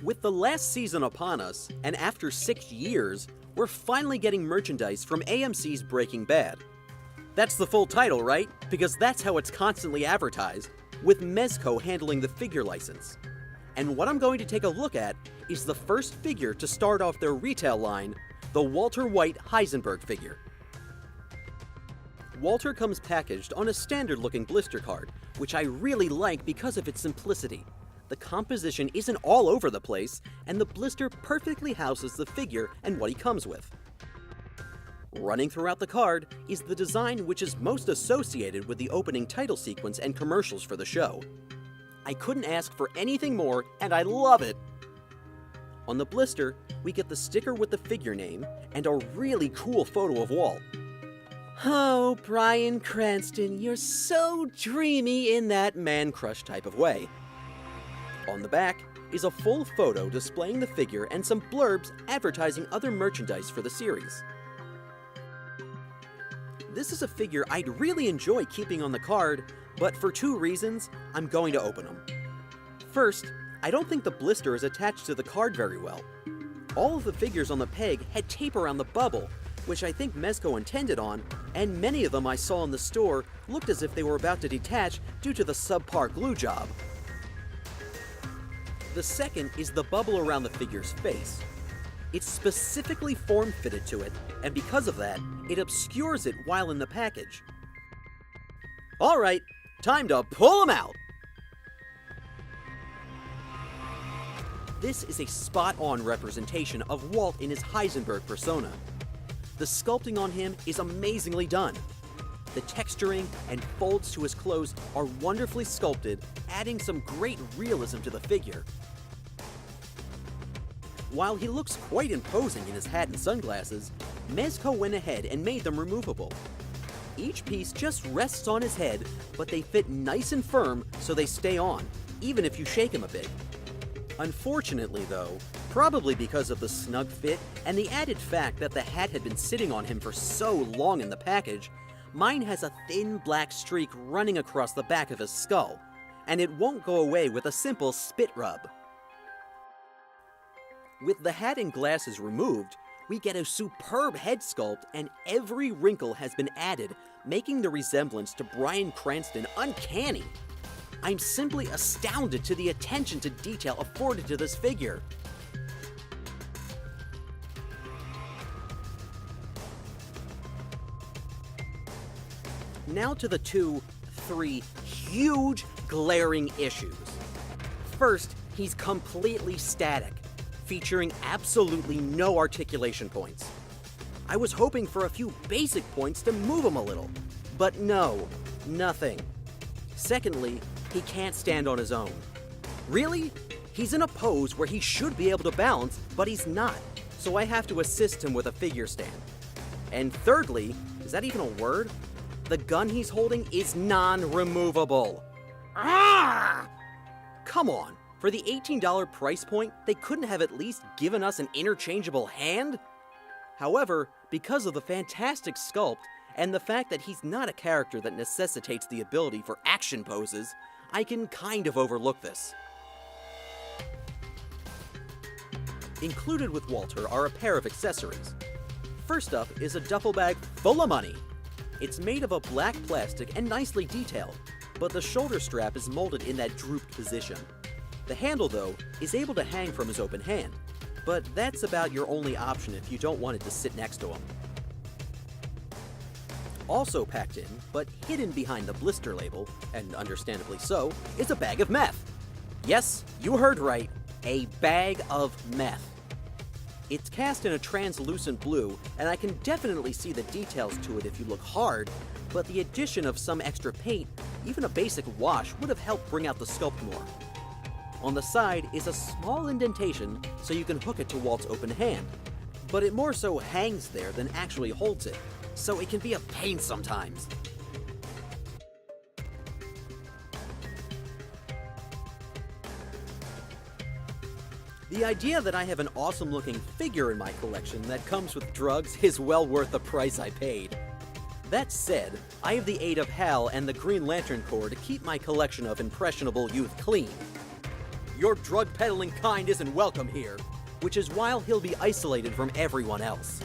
With the last season upon us, and after 6 years, we're finally getting merchandise from AMC's Breaking Bad. That's the full title, right? Because that's how it's constantly advertised, with Mezco handling the figure license. And what I'm going to take a look at is the first figure to start off their retail line, the Walter White Heisenberg figure. Walter comes packaged on a standard-looking blister card, which I really like because of its simplicity. The composition isn't all over the place, and the blister perfectly houses the figure and what he comes with. Running throughout the card is the design which is most associated with the opening title sequence and commercials for the show. I couldn't ask for anything more, and I love it! On the blister, we get the sticker with the figure name and a really cool photo of Walt. Oh, Bryan Cranston, you're so dreamy in that man-crush type of way. On the back is a full photo displaying the figure and some blurbs advertising other merchandise for the series. This is a figure I'd really enjoy keeping on the card, but for 2 reasons, I'm going to open them. First, I don't think the blister is attached to the card very well. All of the figures on the peg had tape around the bubble, which I think Mezco intended on, and many of them I saw in the store looked as if they were about to detach due to the subpar glue job. The second is the bubble around the figure's face. It's specifically form-fitted to it, and because of that, it obscures it while in the package. Alright, time to pull them out! This is a spot-on representation of Walt in his Heisenberg persona. The sculpting on him is amazingly done. The texturing and folds to his clothes are wonderfully sculpted, adding some great realism to the figure. While he looks quite imposing in his hat and sunglasses, Mezco went ahead and made them removable. Each piece just rests on his head, but they fit nice and firm so they stay on, even if you shake him a bit. Unfortunately though, probably because of the snug fit and the added fact that the hat had been sitting on him for so long in the package, mine has a thin black streak running across the back of his skull, and it won't go away with a simple spit rub. With the hat and glasses removed, we get a superb head sculpt and every wrinkle has been added, making the resemblance to Bryan Cranston uncanny. I'm simply astounded to the attention to detail afforded to this figure. Now to the 3 huge glaring issues. First, he's completely static, featuring absolutely no articulation points. I was hoping for a few basic points to move him a little, but no, nothing. Secondly, he can't stand on his own. Really? He's in a pose where he should be able to balance, but he's not, so I have to assist him with a figure stand. And thirdly, is that even a word? The gun he's holding is non-removable. Ah! Come on. For the $18 price point, they couldn't have at least given us an interchangeable hand? However, because of the fantastic sculpt and the fact that he's not a character that necessitates the ability for action poses, I can kind of overlook this. Included with Walter are a pair of accessories. First up is a duffel bag full of money. It's made of a black plastic and nicely detailed, but the shoulder strap is molded in that drooped position. The handle, though, is able to hang from his open hand, but that's about your only option if you don't want it to sit next to him. Also packed in, but hidden behind the blister label, and understandably so, is a bag of meth. Yes, you heard right, a bag of meth. It's cast in a translucent blue, and I can definitely see the details to it if you look hard, but the addition of some extra paint, even a basic wash, would have helped bring out the sculpt more. On the side is a small indentation so you can hook it to Walt's open hand, but it more so hangs there than actually holds it, so it can be a pain sometimes. The idea that I have an awesome-looking figure in my collection that comes with drugs is well worth the price I paid. That said, I have the aid of Hal and the Green Lantern Corps to keep my collection of impressionable youth clean. Your drug peddling kind isn't welcome here. Which is why he'll be isolated from everyone else.